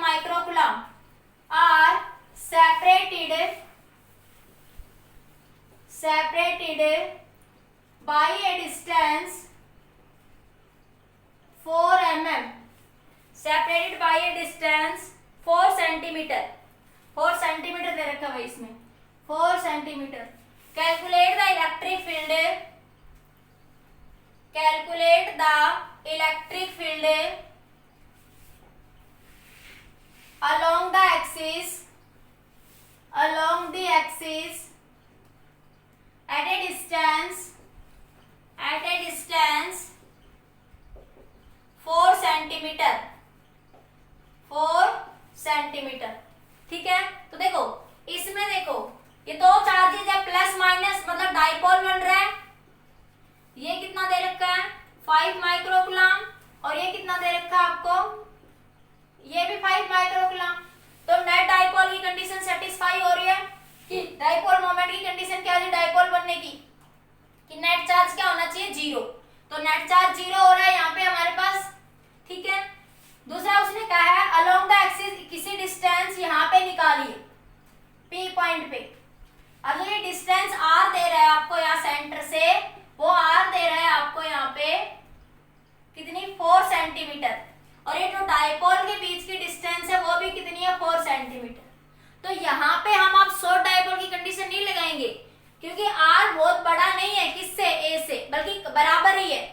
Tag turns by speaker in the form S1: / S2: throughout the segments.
S1: microcoulomb are separated by a distance 4 mm, separated by a distance 4 centimeter, 4 centimeter दे रखा है इसमें 4 centimeter. Calculate the electric field along the axis at a distance 4 centimeter. ठीक है, तो देखो इसमें देखो ये दो चार्जेज है प्लस माइनस, मतलब डाइपोल बन रहा है. ये कितना दे रखा है 5 माइक्रोकुलम और ये कितना दे रखा है आपको, ये भी 5 माइक्रोकुलम. तो नेट डाइपोल की कंडीशन सेटिस्फाई हो रही है कि डाइपोल मोमेंट की कंडीशन क्या है डाइपोल बनने की, कि नेट चार्ज क्या होना चाहिए 0. तो नेट चार्ज 0 हो रहा है यहाँ पे हमारे पास. ठीक है, दूसरा उसने कहा है अलोंग द एक्सिस किसी डिस्टेंस यहाँ पे निकालिए P पॉइंट पे. अब ये डिस्टेंस R दे रहा है आपको यहाँ सेंटर से, वो R दे रहा है आपको यहाँ पे कितनी 4 सेंटीमीटर, और ये जो डाइपोल के बीच की डिस्टेंस है वो भी कितनी है 4 सेंटीमीटर. तो यहाँ पे हम आप शॉर्ट डाइपोल की कंडीशन नहीं लगाएंगे क्योंकि R बहुत बड़ा नहीं है किससे A से, बल्कि बराबर ही है.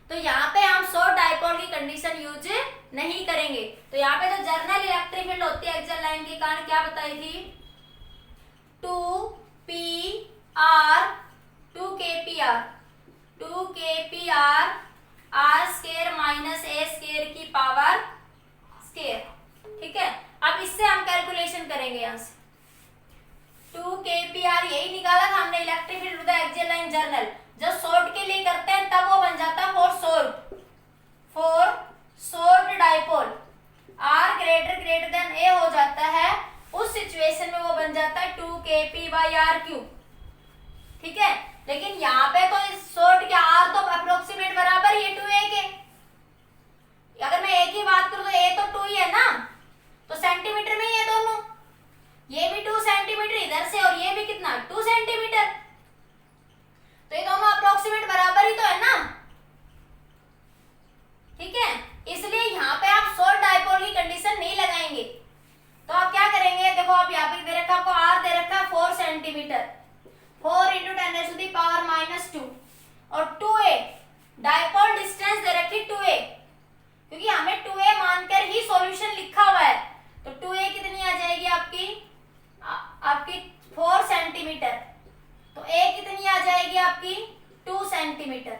S1: तो यहाँ पे हम शॉर्ट डाइपोल की कंडीशन यूज नहीं करेंगे. तो यहाँ पे जो जर्नल इलेक्ट्रिक फील्ड होती है एक्सियल लाइन के कारण क्या बताई थी 2 kpr r square minus a square की पावर स्क्वायर. ठीक है, अब इससे हम कैलकुलेशन करेंगे यहाँ से 2 kpr यही निकाला था हमने electric field with axial line journal. जब शॉर्ट के लिए करते हैं तब वो बन जाता है for short dipole r greater than a हो जाता है. उस सिचुएशन में वो बन जाता है 2 kp/r³. ठीक है, लेकिन यहाँ पे तो इस शॉर्ट के r तो अप्रोक्सीमेट बराबर ही है 2a के. अगर मैं a की बात करूं तो a तो 2 ही है ना, तो सेंटीमीटर में ही है दोनों. ये भी 2 सेंटीमीटर इधर से और ये भी कितना 2 सेंटीमीटर. तो ये दोनों अप्रोक्सीमेट बराबर ही तो है ना. ठीक है, इसलिए यहाँ पे आप शॉर्ट डाइपोल की कंडीशन नहीं लगाएंगे. तो आप क्या करेंगे, देखो आप यहाँ पे दे रखा आपको r दे रखा 4 सेंटीमीटर, 4 × 10⁻⁻² और 2a डाइपोल डिस्टेंस दे रखी 2a, क्योंकि हमें 2a मानकर ही सॉल्यूशन लिखा हुआ है. तो 2a कितनी आ जाएगी आपकी 4 सेंटीमीटर, तो a कितनी आ जाएगी आपकी 2 सेंटीमीटर.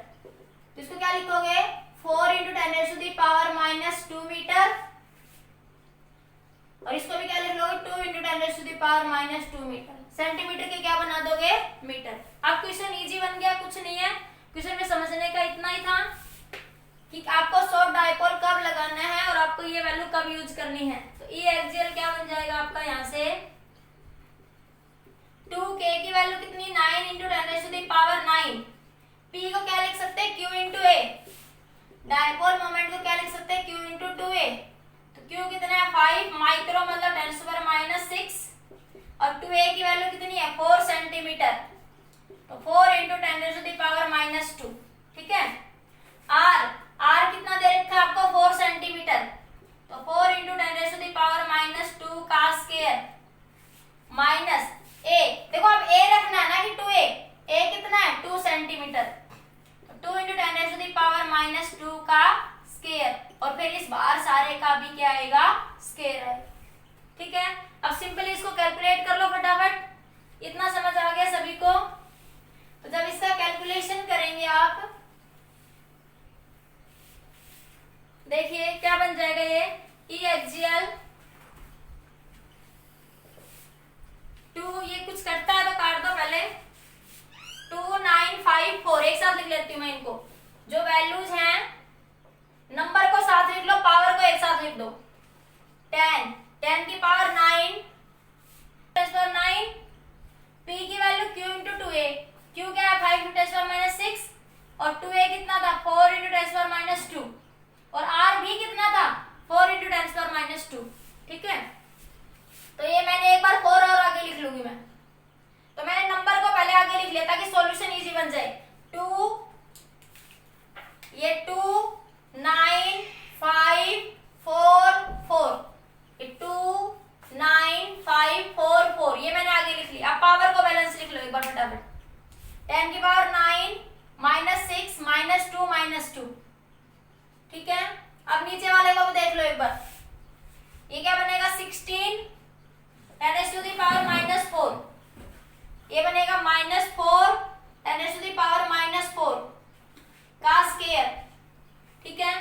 S1: तो इसको क्या लिखोगे 4 × 10⁻² मीटर, और इसको भी क्या लिख लोगे 2 × 10⁻² मीटर. सेंटीमीटर के क्या बना दोगे मीटर. अब क्वेश्चन इजी बन गया, कुछ नहीं है. क्वेश्चन में समझने का इतना ही था कि आपको शॉर्ट डाइपोल कब लगाना है और आपको ये वैल्यू कब यूज करनी है. तो ई एक्सियल क्या बन जाएगा आपका यहाँ से 2k की वैल्यू कितनी 9 × 10⁻⁹. p को क्या लिख सकते हैं q × a. डाइपोल मोमेंट को क्या लिख सकते हैं q × 2a. तो q कितना है 5 माइक्रो मतलब 10⁻⁻⁶, और 2a की वैल्यू कितनी है 4 सेंटीमीटर, तो 4 × 10⁻². ठीक है, r कितना दे रखा है आपको 4 सेंटीमीटर, तो 4 × 10⁻² का स्क्वायर माइनस a. देखो अब a रखना है ना कि 2a कितना है 2 सेंटीमीटर, तो 2 × 10⁻² का स्क्वायर, और फिर इस बाहर सारे का भी क्या आएगा स्क्वायर है. ठीक है, अब सिंपली इसको कैलकुलेट कर लो फटाफट. इतना समझ आ गया सभी को. तो जब इसका कैलकुलेशन करेंगे आप देखिए क्या बन जाएगा ये ई एक्सियल 2, ये कुछ करता है तो काट दो पहले 2954. एक साथ लिख लेती हूँ मैं इनको, जो वैल्यूज हैं नंबर को साथ लिख लो, पावर को एक साथ लिख दो. 10 की पावर 9 p की वैल्यू q × 2a. q क्या है 5 × 10⁻⁶, और 2a कितना था 4 × 10⁻², और r भी कितना था 4 × 10⁻². ठीक है, अब नीचे वाले को भी देख लो एक बार। ये क्या बनेगा 16 10⁻⁻⁴। ये बनेगा -4 10⁻⁻⁴ का स्क्वायर। ठीक है,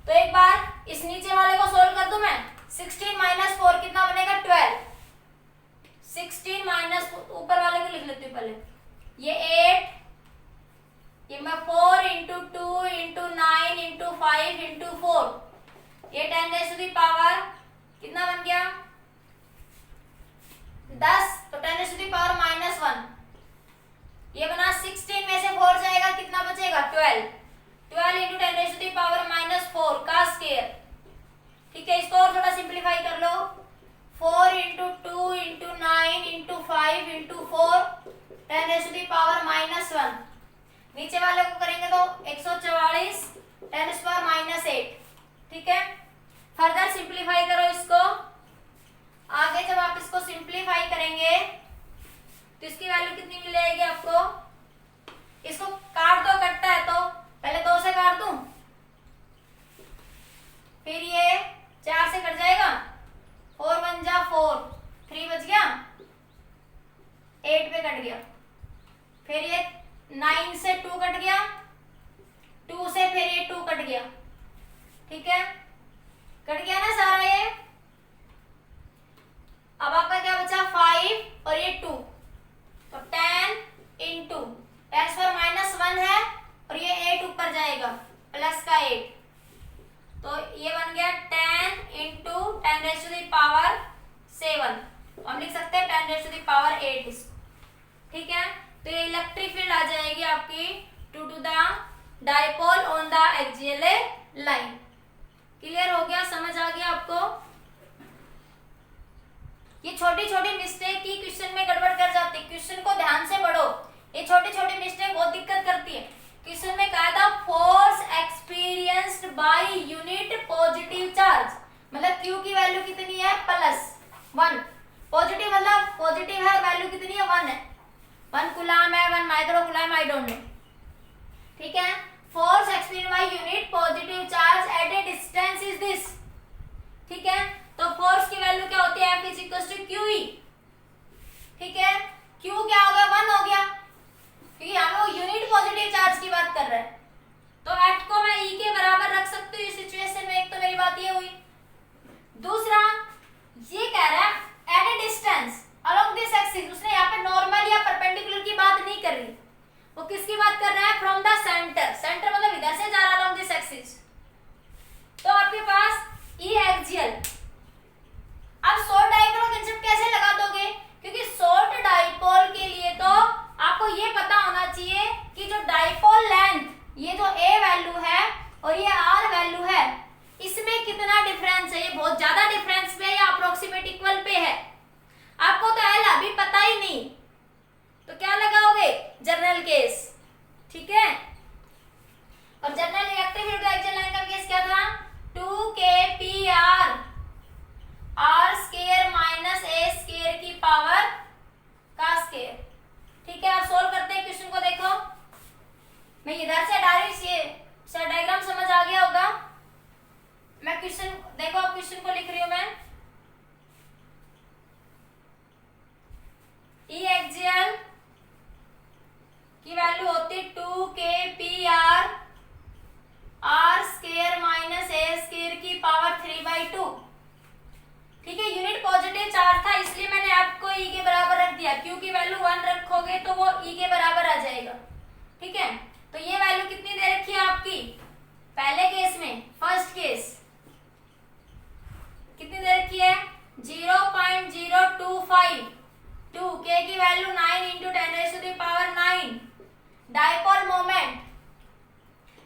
S1: तो एक बार इस नीचे वाले को सोल्व कर दूं मैं। 16 - 4 कितना बनेगा 12। 16 ऊपर वाले को लिख लेती हूँ पहले। ये 8, ये मैं 4 × 2 × 9 × 5 × 4, ये 10⁻⁻ कितना बन गया 10, तो 10⁻⁻⁻1। ये बना 16 में से 4 जाएगा कितना बचेगा 12। 12 × 10⁻⁻⁴ का स्क्वायर। ठीक है, इसको और थोड़ा सिंप्लीफाई कर लो। 4 × 2 × 9 × 5 × 4 10⁻⁻1। नीचे वाले को करेंगे तो 144 10⁻⁸। ठीक है, फर्दर सिंप्लीफाई करो इसको। आगे जब आप इसको सिंप्लीफाई करेंगे तो इसकी वैल्यू कितनी मिल जाएगी आपको। इसको काट दो, कटता है तो पहले 2 से काट दूं, फिर ये 4 से कट जाएगा, 4 × 1 = 4, 3 बच गया, 8 पे कट गया, फिर ये 9 से 2 कट गया, 2 से फिर ये 2 कट गया। ठीक है, कट गया ना सारा ये। अब आपका क्या बचा 5 और ये 2, तो 10 × 10⁻⁻1 है और ये 8 ऊपर जाएगा प्लस का 8, तो ये बन गया 10 × 10⁻⁷। हम लिख सकते हैं 10⁸ इसको। ठीक है, तो ये इलेक्ट्रिक फील्ड आ जाएगी आपकी to the dipole on the axial line. Clear हो गया, समझ आ गया आपको। ये छोटी छोटी मिस्टेक की क्वेश्चन में गड़बड़ कर जाती है, क्वेश्चन को ध्यान से पढ़ो। ये छोटी छोटी मिस्टेक बहुत दिक्कत करती है। क्वेश्चन में कहा था force experienced by unit positive charge, मतलब Q की वैल्यू कितनी है +1। पॉजिटिव मतलब पॉजिटिव है, वैल्यू कितनी है 1 है, 1 कूलम है, 1 micro coulomb, I don't know. ठीक है, force experienced by unit positive charge at a distance is this. ठीक है, तो फोर्स की वैल्यू क्या होती है F = QE। ठीक है, Q क्या हो गया 1 हो गया, क्योंकि यहाँ वो यूनिट पॉजिटिव चार्ज की बात कर रहे हैं, तो F को मैं E के बराबर रख सकती हूँ इस सिचुएशन में। एक तो मेरी बात ये हुई। दूसरा ये कह रहा है at a distance along this axis, उसने यहाँ पे नॉर्मल या परपेंडिकुलर की बात नहीं कर रही, वो किसकी बात कर रहा है फ्रॉम द सेंटर। सेंटर मतलब इधर से जा रहा है अलोंग दिस एक्सिस। तो आपके पास E एक्सियल। अब शॉर्ट डाइपोल का कंसेप्ट कैसे लगा दोगे, क्योंकि शॉर्ट डाइपोल के लिए तो आपको ये पता होना चाहिए कि जो डाइपोल लेंथ, ये जो A वैल्यू है और ये R वैल्यू है, इसमें कितना डिफरेंस है। ये बहुत ज्यादा डिफरेंस पे है या अप्रोक्सीमेट इक्वल पे है। आपको तो L अभी पता ही नहीं, तो क्या लगाओगे जनरल केस। ठीक है, और general electric field axial line का केस क्या था 2kPr r² - a² की पावर का स्क्वायर। ठीक है, आप सोल्व करते हैं क्वेश्चन को। देखो मैं इधर से डायरेक्ट ये सर डायग्राम समझ आ गया होगा। मैं क्वेश्चन देखो, अब क्वेश्चन को लिख रही हूं मैं। E एक्सियल की वैल्यू होती 2kPr r² - a² की पावर 3/2। ठीक है, यूनिट पॉजिटिव चार्ज था इसलिए मैंने आपको E के बराबर रख दिया। Q की वैल्यू 1 रखोगे तो वो E के बराबर आ जाएगा। ठीक है, तो ये वैल्यू कितनी दे रखी है आपकी पहले केस में, फर्स्ट केस कितनी दे रखी है 0.025। 2 K की वैल्यू 9 × 10⁻⁹। डाइपोल मोमेंट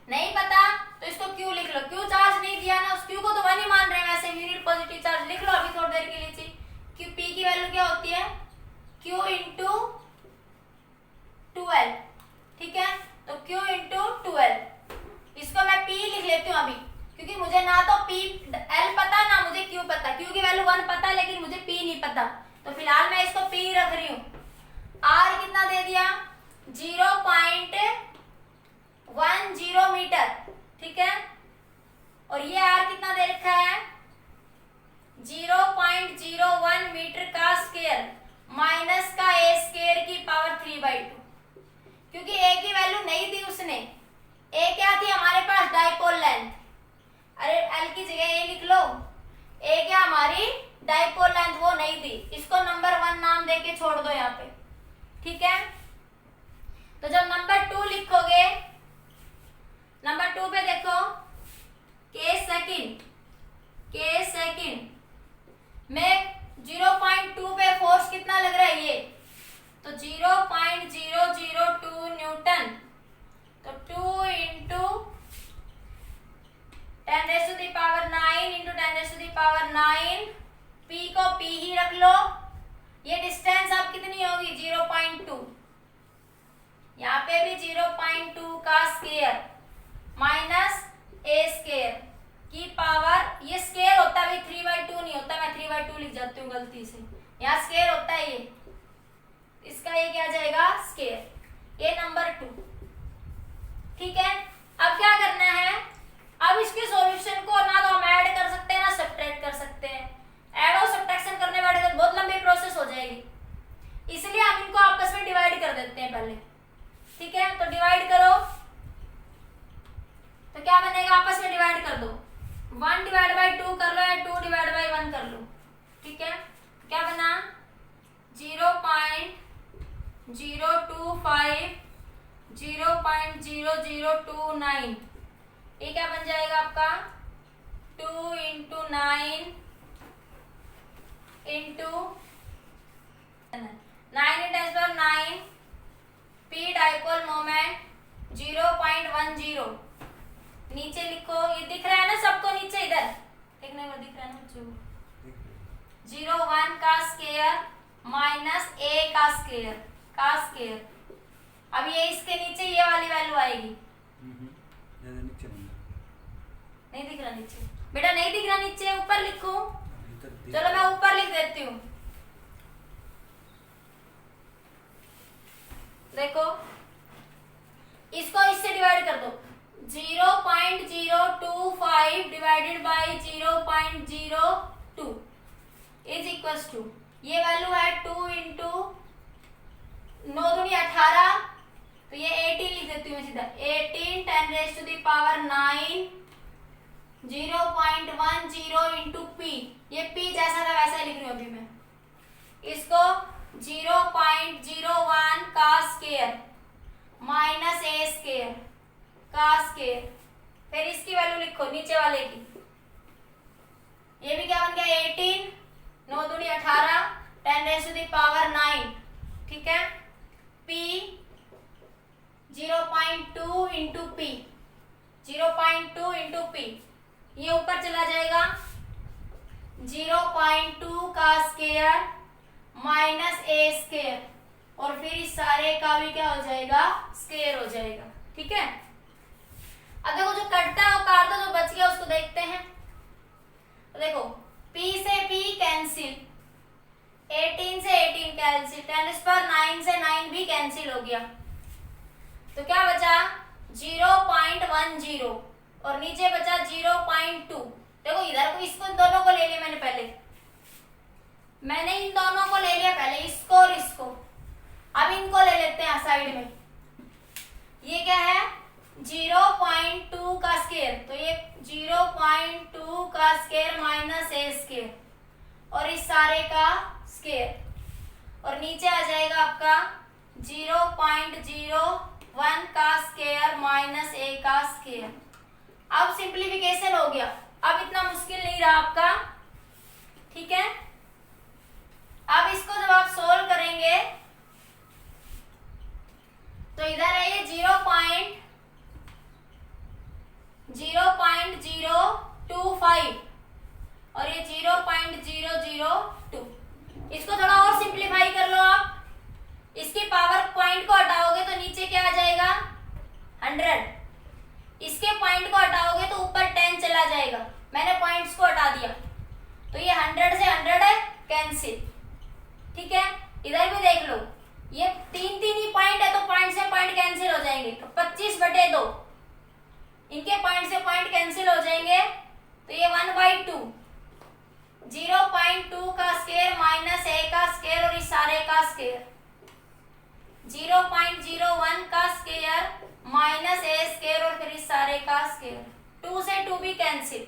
S1: नहीं पता तो इसको Q लिख लो। Q चार्ज नहीं दिया ना, उस Q को तो 1 ही मान रहे हैं, वैसे यूनिट पॉजिटिव चार्ज लिख लो अभी थोड़ी देर के लिए। Q P की वैल्यू क्या होती है Q × 12। ठीक है, तो Q × 12, इसको मैं P लिख लेती हूँ अभी, क्योंकि मुझे ना तो P L पता ना मुझे Q पता। Q की वैल्यू 1 पता है लेकिन मुझे P नहीं पता, तो फिलहाल मैं इसको P रख रही हूँ। R कितना दे दिया 0.10 मीटर। ठीक है, डाइपोल लेंथ वो नहीं थी, इसको नंबर 1 नाम देके छोड़ दो यहाँ पे, ठीक है। तो जब नंबर 2 लिखोगे, नंबर 2 पे देखो के सेकंड में 0.2 पे फोर्स कितना लग रहा है ये, तो 0.002 न्यूटन, तो 2 इंटू 10⁹ इंटू 10⁹ पी को पी ही रख लो। ये डिस्टेंस अब कितनी होगी 0.2, यहाँ पे भी 0.2 का स्क्वायर माइनस ए स्क्वायर की पावर, ये स्क्वायर होता है 3/2 नहीं होता, मैं 3/2 लिख जाती हूँ गलती से, यहाँ स्क्वायर होता है ये, इसका ये क्या जाएगा स्क्वायर, ये नंबर 2, ठीक है। अब क्या करना है, अब इसके सॉल्यूशन को ना तो हम ऐड कर सकते हैं ना सब्ट्रैक्ट कर सकते हैं, ऐड और सब्ट्रैक्शन करने बैठे तो बहुत लंबी प्रोसेस हो जाएगी, इसलिए हम इनको आपस में डिवाइड कर देते हैं पहले, ठीक है। तो डिवाइड करो, तो क्या बनेगा, आपस में डिवाइड कर दो, 1/2 कर लो या 2/1 कर लो, ठीक है। क्या बना 0.025 0.0029, ये क्या बन जाएगा आपका 2 into 9 into 9 P dipole moment 0.10, नीचे लिखो, ये दिख रहा है ना सबको, नीचे इधर देखने को दिख रहा है ना बच्चों, 0.1 का स्क्वायर माइनस ए का स्क्वायर, अब ये इसके नीचे ये वाली वैल्यू आएगी, नहीं दिख रहा नीचे बेटा, नहीं दिख रहा नीचे, ऊपर लिखो, चलो मैं ऊपर लिख देती हूँ, देखो इसको इससे डिवाइड कर दो, 0.025 divided by 0.02 is equals to, ये वैल्यू है 2 इंटू 9 दूनी 18, तो ये 18 लिख देती हूँ सीधा, 18 10⁹ 0.10 इंटू पी, ये पी जैसा था वैसा ही लिख रही हूँ अभी मैं, इसको 0.01 का स्क्वायर माइनस ए स्क्वायर का स्क्वायर, फिर इसकी वैल्यू लिखो नीचे वाले की, ये भी क्या बन गया 18 9 दूनी 18 10⁹ ठीक है। P 0.2 into P, 0.2 into P, ये ऊपर चला जाएगा 0.2 का स्क्वायर माइनस ए स्क्वायर, और फिर इस सारे का भी क्या हो जाएगा स्क्वायर हो जाएगा, ठीक है। अब देखो जो कटता है वो काट दो, जो बच गया उसको देखते हैं। तो देखो P से P कैंसिल, 18 से 18 कैंसिल, 10⁹ से 9 भी कैंसिल हो गया, तो क्या बचा 0.10 और नीचे बचा 0.2। देखो इधर को, इसको दोनों को ले लिया मैंने पहले, मैंने इन दोनों को ले लिया पहले, इसको और इसको, अब इनको ले लेते हैं साइड में। ये क्या है 0.2 का स्क्वायर, तो ये 0.2 का स्क्वायर माइनस ए स्क्वायर और इस सारे का स्क्वायर, और नीचे आ जाएगा आपका 0.01 का स्क्वायर माइनस ए का स्क्वायर। अब सिंप्लीफिकेशन हो गया, अब इतना मुश्किल नहीं रहा आपका, ठीक है। अब इसको जब आप सोल्व करेंगे तो इधर है ये 0.025 और ये 0.002। इसको थोड़ा और सिंप्लीफाई कर लो आप, इसकी पावर पॉइंट को हटाओगे तो नीचे क्या आ जाएगा 100, इसके पॉइंट को हटाओगे तो ऊपर 10 चला जाएगा, मैंने पॉइंट्स को हटा दिया, तो ये 100 से 100 है कैंसिल, ठीक है। इधर भी देख लो, ये तीन ही पॉइंट है तो पॉइंट से पॉइंट कैंसिल हो जाएंगे, तो 25/2 इनके पॉइंट से पॉइंट कैंसिल हो जाएंगे, तो ये 1/2, 0.2 का स्क्वायर माइनस ए का स्क्वायर और इस सारे का स्क्वायर, 0.01 का स्क्वायर माइनस ए स्क्वायर और फिर इस सारे का स्क्वायर, 2 से 2 भी कैंसिल।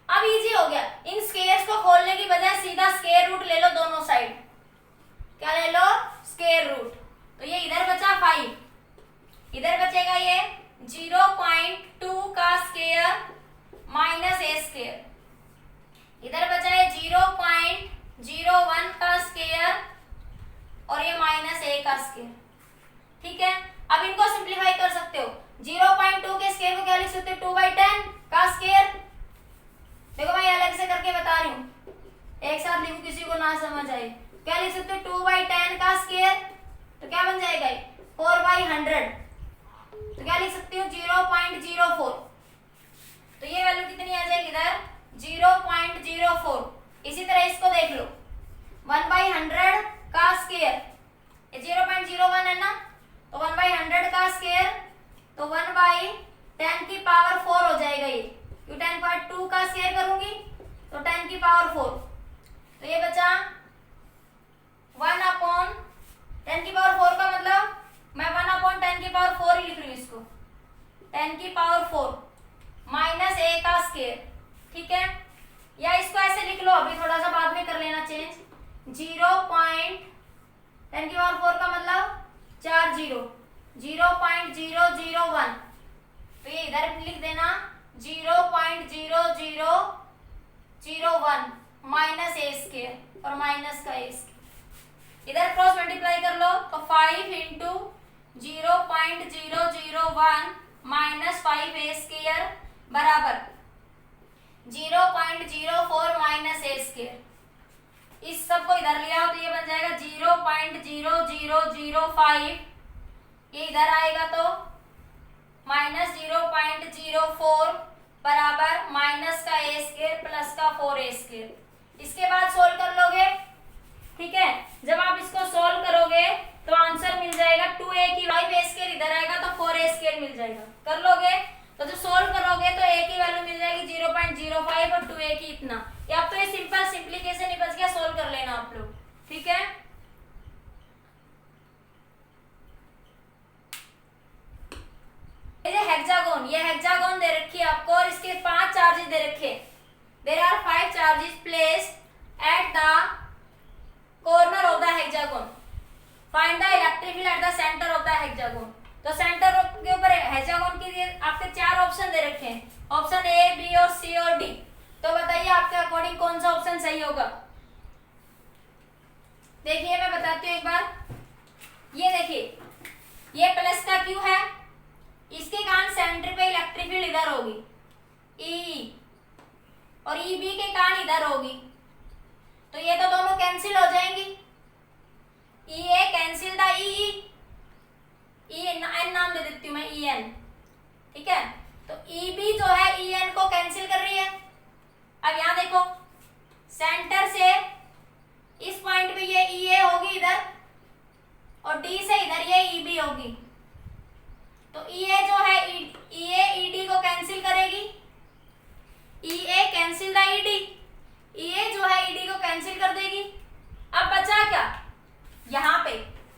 S1: अब इजी हो गया, इन स्क्वायर्स को खोलने की बजाय सीधा स्क्वायर रूट ले लो दोनों साइड। क्या ले लो? Square root. तो ये इधर बचा 5, इधर बचेगा ये 0.2 का स्क्वायर माइनस ए स्क्वायर, इधर बचा है 0.01 का स्क्वायर और ये माइनस ए का स्क्वायर। ठीक है, अब इनको सिंप्लीफाई कर सकते हो। 0.2 के स्क्वायर को क्या लिख सकते हो? 2/10 का स्क्वायर। देखो मैं अलग से करके बता रही हूँ, एक साथ लिखूं किसी को ना समझ आए। क्या लिख सकते हो? 2/10 का स्क्वायर, तो क्या बन जाएगा? 4/100। तो क्या लिख सकती हूँ? 0.04। तो ये वैल्यू कितनी आ जाएगी इधर? 0.04। इसी तरह इसको देख लो, 1/100 का स्क्वायर, 0.01 है ना, तो 1/100 का स्क्वायर तो 1/10⁴ हो जाएगा ये, क्यों 10/2 का स्क्वायर करूंगी तो 10⁴। तो ये बचा 1/10⁴ का मतलब मैं 1/10⁴ ही लिख रही हूँ इसको, 10⁴ माइनस ए का स्क्वायर। ठीक है, या इसको ऐसे लिख लो, अभी थोड़ा सा बाद में कर लेना चेंज। 0.10⁴ का मतलब 4 0, 0.001। तो ये इधर लिख देना 0.0001 माइनस ए स्क्वायर और माइनस का ए स्क्वायर। इधर क्रॉस मल्टीप्लाई कर लो तो 5 इंटू 0.001 माइनस 5 ए स्क्वायर बराबर 0.04 माइनस ए स्क्वायर। इस सब को इधर लिया हो तो ये बन जाएगा 0.0005, ये इधर आएगा तो माइनस 0.04 बराबर माइनस का ए स्क्वायर प्लस का 4 ए स्क्वायर। इसके बाद सोल्व कर लोगे। ठीक है, जब आप इसको सोल्व करोगे तो आंसर मिल जाएगा 2a की 5 ए स्क्वायर इधर आएगा तो 4 ए स्क्वायर मिल जाएगा। कर लोगे तो जो सोल्व करोगे तो a की वैल्यू मिल जाएगी 0.05 और 2a की इतना। या तो ये सिंपल सिंप्लीकेशन ही बच गया, सोल्व कर लेना आप लोग। ठीक है, ये हेक्सागोन, ये हेक्सागोन दे रखी है आपको और इसके 5 चार्जेस दे रखे। There are 5 charges placed at the corner of the hexagon, find the electric field at the centre of the hexagon. तो सेंटर के ऊपर हेक्सागोन के लिए आपके 4 ऑप्शन दे रखे हैं, ऑप्शन ए, बी और सी और डी। तो बताइए आपके अकॉर्डिंग कौन सा ऑप्शन सही होगा? देखिए मैं बताती हूँ एक बार। ये देखिए, ये प्लस का क्यू है, इसके कारण सेंटर पे इलेक्ट्रिक फील्ड इधर होगी ई, और ई बी के कारण इधर होगी। तो ये तो दोनों कैंसिल हो जाएंगी, ई ए कैंसिल द ई, एन नाम दे देती हूँ मैं, ई एन। ठीक है, तो ई बी जो है ई एन को कैंसिल कर रही है। अब यहां देखो, सेंटर से इस पॉइंट पे ये ई ए होगी इधर और डी से इधर ये ई बी होगी। तो ई ए जो है ई ए ई डी को कैंसिल करेगी, ई ए कैंसिल द ई डी, ई ए जो है ई डी को कैंसिल कर देगी। अब बचा क्या? यहाँ पे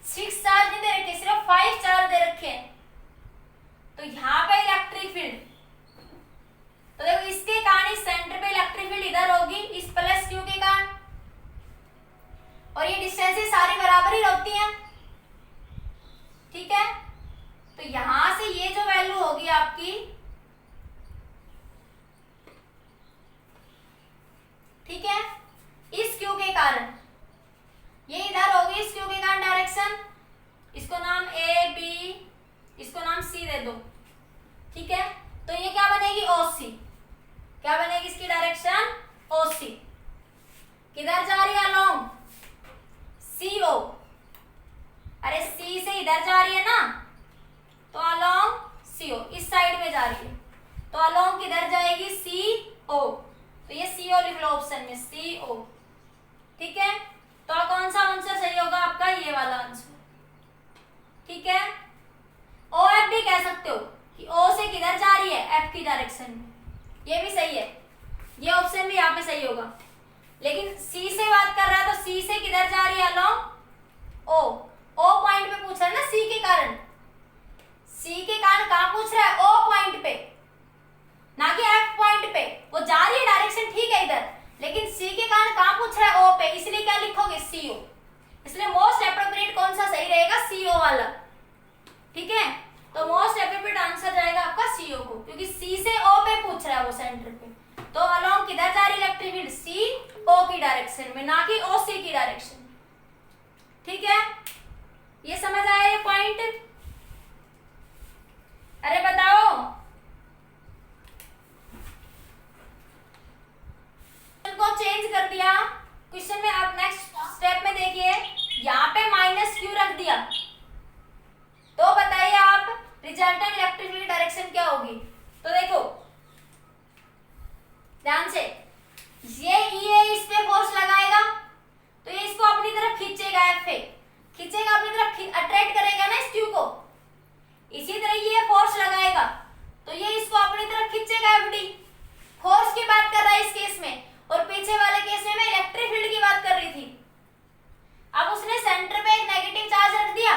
S1: 6 चार्ज नहीं दे रखे, सिर्फ 5 चार्ज दे रखे हैं। तो यहाँ पे इलेक्ट्रिक फील्ड, तो देखो इसके कारण इस सेंटर पे इलेक्ट्रिक फील्ड इधर होगी, इस प्लस क्यू के कारण, और ये डिस्टेंसेस सारी बराबर ही होती हैं। ठीक है, तो यहां से ये जो वैल्यू होगी आपकी, ठीक है, इस क्यू के कारण ये इधर होगी, इस क्यू के कारण डायरेक्शन, इसको नाम ए बी, इसको नाम सी दे दो। ठीक है, तो ये क्या बनेगी? ओसी। क्या बनेगी इसकी डायरेक्शन? ओसी। किधर जा रही है? अलोंग सी ओ। अरे सी से इधर जा रही है ना, तो अलोंग सी ओ, इस साइड में जा रही है, तो अलोंग किधर जाएगी? सी ओ। तो ये सी ओ लिख लो ऑप्शन में, सी ओ। ठीक है, तो कौन सा आंसर सही होगा आपका? ये वाला आंसर। ठीक है, ओ एफ भी कह सकते हो कि ओ से किधर जा रही है? एफ की डायरेक्शन में, ये भी सही है, ये ऑप्शन भी यहाँ पे सही होगा। लेकिन सी से बात कर रहा है तो सी से किधर जा रही है? अलोंग ओ। ओ पॉइंट पे पूछ रहा है ना, सी के कारण, सी के कारण कहाँ पूछ रहा है? ओ पॉइंट पे, ना कि एफ पॉइंट पे। वो जा रही है डायरेक्शन पे, इसलिए क्या लिखोगे CO। इसलिए मोस्ट एप्रोप्रिएट कौन सा सही रहेगा, CO वाला। ठीक है, तो मोस्ट एप्रोप्रिएट आंसर जाएगा आपका CO को, क्योंकि C से O पे पूछ रहा है वो सेंटर पे। तो अलोंग किधर जा रही इलेक्ट्रिक फील्ड, CO की डायरेक्शन में, ना कि OC की डायरेक्शन। ठीक है, ये समझ आया ये पॉइंट। अरे बताओ, को चेंज कर दिया क्वेश्चन में। अब नेक्स्ट स्टेप में देखिए, यहाँ पे माइनस क्यू रख दिया, तो बताइए आप रिजल्टेंट इलेक्ट्रिक फील्ड डायरेक्शन क्या होगी। तो देखो ध्यान से, ये E इस पे फोर्स लगाएगा, तो ये इसको अपनी तरफ खींचेगा, FA खींचेगा अपनी तरफ, अट्रैक्ट करेगा ना इस क्यू को। इसी तरह ये फोर्स लगाएगा, तो ये इसको अपनी तरफ खींचेगा, FD। फोर्स की बात कर रहा है इस केस में, और पीछे वाले केस में मैं इलेक्ट्रिक फील्ड की बात कर रही थी। अब उसने सेंटर पे एक नेगेटिव चार्ज रख दिया,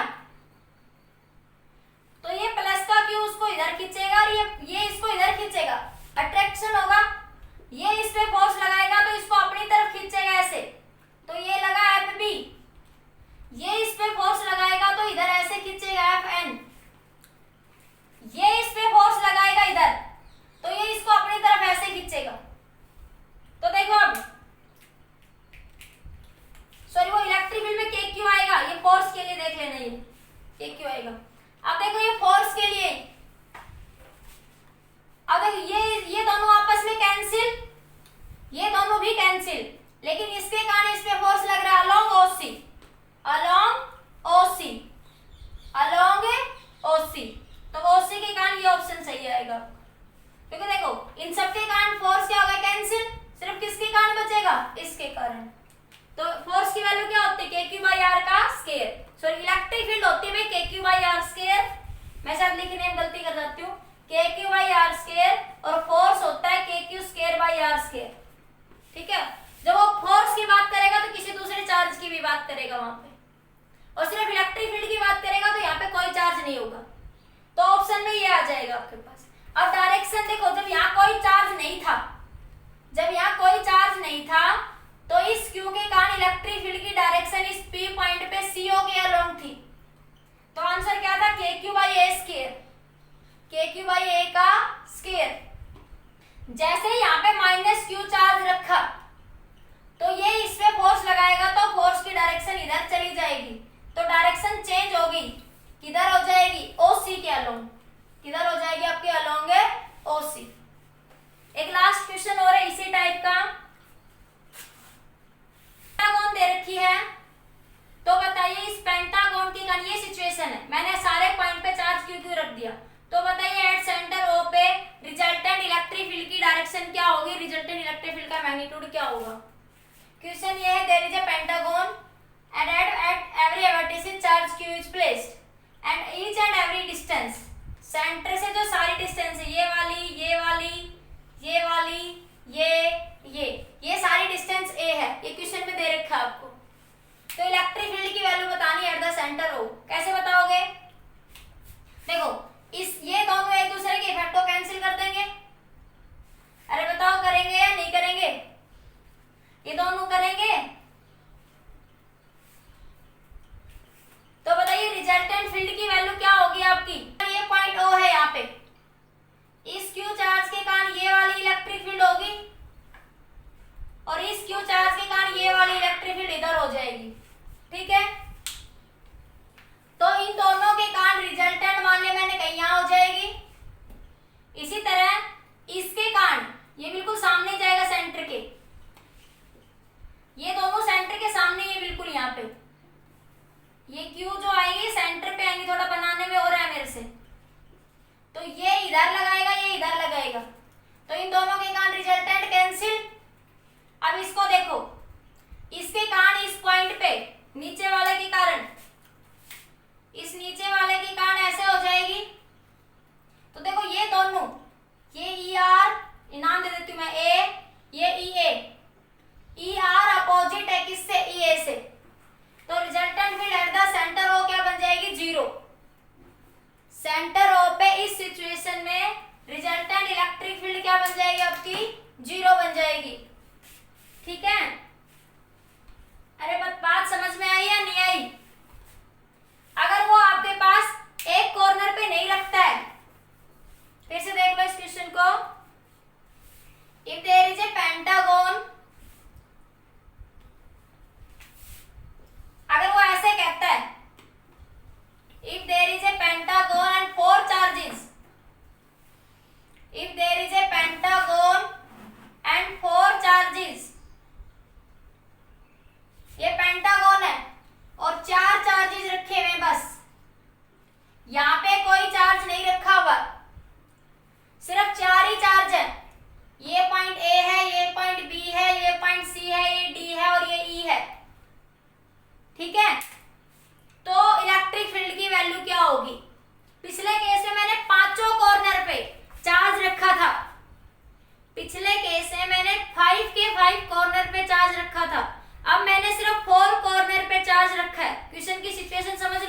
S1: तो ये प्लस का क्यू उसको इधर खींचेगा और ये इसको इधर खींचेगा, अट्रैक्शन होगा। ये इस पे फोर्स लगाएगा तो इसको अपनी तरफ खींचेगा ऐसे, तो ये लगा FB। ये इस पे फोर्स लगाएगा तो इधर ऐसे खींचेगा, FN। ये इस पे फोर्स लगाएगा इधर, तो ये इसको अपनी तरफ ऐसे खींचेगा। तो देखो अब, सॉरी वो इलेक्ट्रिक फील्ड में KQ आएगा, ये फोर्स के लिए देख लेना, ये KQ आएगा। अब देखो ये फोर्स के लिए, अब देखो ये दोनों आपस में कैंसिल, ये दोनों भी कैंसिल, लेकिन इसके कारण इस पे फोर्स लग रहा है along OC, along OC, along OC। तो OC के कारण ये ऑप्शन सही आएगा, क्योंकि देखो इन सब के कारण फोर्स क्या होगा, कैंसिल। सिर्फ किसके कारण बचेगा, इसके कारण। तो फोर्स की वैल्यू क्या होती है, KQ/R का स्क्वायर। सॉरी इलेक्ट्रिक फील्ड होती है भाई KQ/R स्क्वायर, मैं शायद लिखने में गलती कर जाती हूँ, KQ/R स्क्वायर, और फोर्स होता है KQ²/R स्क्वायर। ठीक है, जब वो फोर्स की बात करेगा तो किसी दूसरे चार्ज की भी बात करेगा वहां पे, और सिर्फ इलेक्ट्रिक फील्ड की बात करेगा तो यहाँ पे कोई चार्ज नहीं होगा। तो ऑप्शन में ये आ जाएगा आपके पास। अब डायरेक्शन देखो, जब यहाँ कोई चार्ज नहीं था, जब यहाँ कोई चार्ज नहीं था, तो इस Q के कारण इलेक्ट्रिक फील्ड की डायरेक्शन इस P पॉइंट पे CO के अलोंग थी। तो आंसर क्या था, KQ/A स्क्वायर, KQ/A का स्क्वायर। जैसे यहाँ पे -Q चार्ज रखा, तो ये इस पे फोर्स लगाएगा, तो फोर्स की डायरेक्शन इधर चली जाएगी, तो डायरेक्शन चेंज होगी, किधर हो जाएगी, OC के अलोंग। किधर हो जाएगी आपके अलोंग OC। एक लास्ट क्वेश्चन और है इसी टाइप का, पेंटागन दे रखी है, तो बताइए इस पेंटागन की कारण ये सिचुएशन है, मैंने सारे पॉइंट पे चार्ज क्यों रख दिया। तो बताइए एट सेंटर O पे रिजल्टेंट इलेक्ट्रिक फील्ड की डायरेक्शन क्या होगी, रिजल्टेंट इलेक्ट्रिक फील्ड का मैग्नीट्यूड क्या होगा। क्वेश्चन ये है, there is a pentagon and at every vertex charge q is placed and each and every distance, centre से जो सारी डिस्टेंस है, ये वाली, ये वाली, ये वाली, ये सारी डिस्टेंस A है, ये क्वेश्चन में दे रखा है आपको। तो इलेक्ट्रिक फील्ड की वैल्यू बतानी है एट द सेंटर O, कैसे बताओगे। देखो ये दोनों एक दूसरे के इफेक्ट को कैंसिल कर देंगे। अरे बताओ करेंगे या नहीं करेंगे, ये दोनों करेंगे। तो बताइए रिजल्टेंट फील्ड की वैल्यू क्या होगी आपकी, ये पॉइंट O है, यहाँ पे इस Q चार्ज के कारण ये वाली इलेक्ट्रिक फील्ड होगी, और इस Q चार्ज के कारण ये वाली इलेक्ट्रिक फील्ड इधर हो जाएगी। ठीक है, तो इन दोनों के कारण रिजल्टेंट मान लिया मैंने कहीं यहाँ हो जाएगी। इसी तरह इसके कारण ये बिल्कुल सामने जाएगा सेंटर के, ये दोनों सेंटर के सामने, ये बिल्कुल यहाँ पे, ये Q जो आएगी सेंटर पे आएंगी, थोड़ा बनाने में हो रहा है मेरे से, तो ये इधर लगाएगा, ये इधर लगाएगा, तो इन दोनों के कारण रिजल्टेंट कैंसिल। अब इसको देखो, इसके कारण इस पॉइंट पे नीचे वाले के कारण, इस नीचे वाले के कारण ऐसे हो जाएगी। तो देखो ये दोनों, ये ER नाम दे देती हूँ मैं A, ये EA, ER अपोजिट है किससे, EA से, तो resultant field at the centre O क्या बन जाएगी, 0। सेंटर O पे इस सिचुएशन में रिजल्टेंट इलेक्ट्रिक फील्ड क्या बन जाएगी आपकी, 0 बन जाएगी। ठीक है, अरे बात समझ में आई या नहीं आई? अगर वो आपके पास एक कॉर्नर पे नहीं रखता है, फिर से देख लो इस क्वेश्चन को। If there is a pentagon, अगर वो ऐसे कहता है if there is a pentagon and 4 charges, if there is a pentagon and 4 charges, ये पेंटागन है और 4 चार्जेस रखे हुए हैं, बस यहाँ पे कोई चार्ज नहीं रखा हुआ, सिर्फ 4 ही चार्ज है। ये पॉइंट ए है, ये पॉइंट बी है, ये पॉइंट सी है, ये डी है और ये ई है। ठीक है, तो इलेक्ट्रिक फील्ड की वैल्यू क्या होगी? पिछले केस में मैंने पांचों कॉर्नर पे चार्ज रखा था, पिछले केस में मैंने 5 के 5 कॉर्नर पे चार्ज रखा था, अब मैंने सिर्फ 4 कॉर्नर पे चार्ज रखा है। क्वेश्चन की सिचुएशन समझ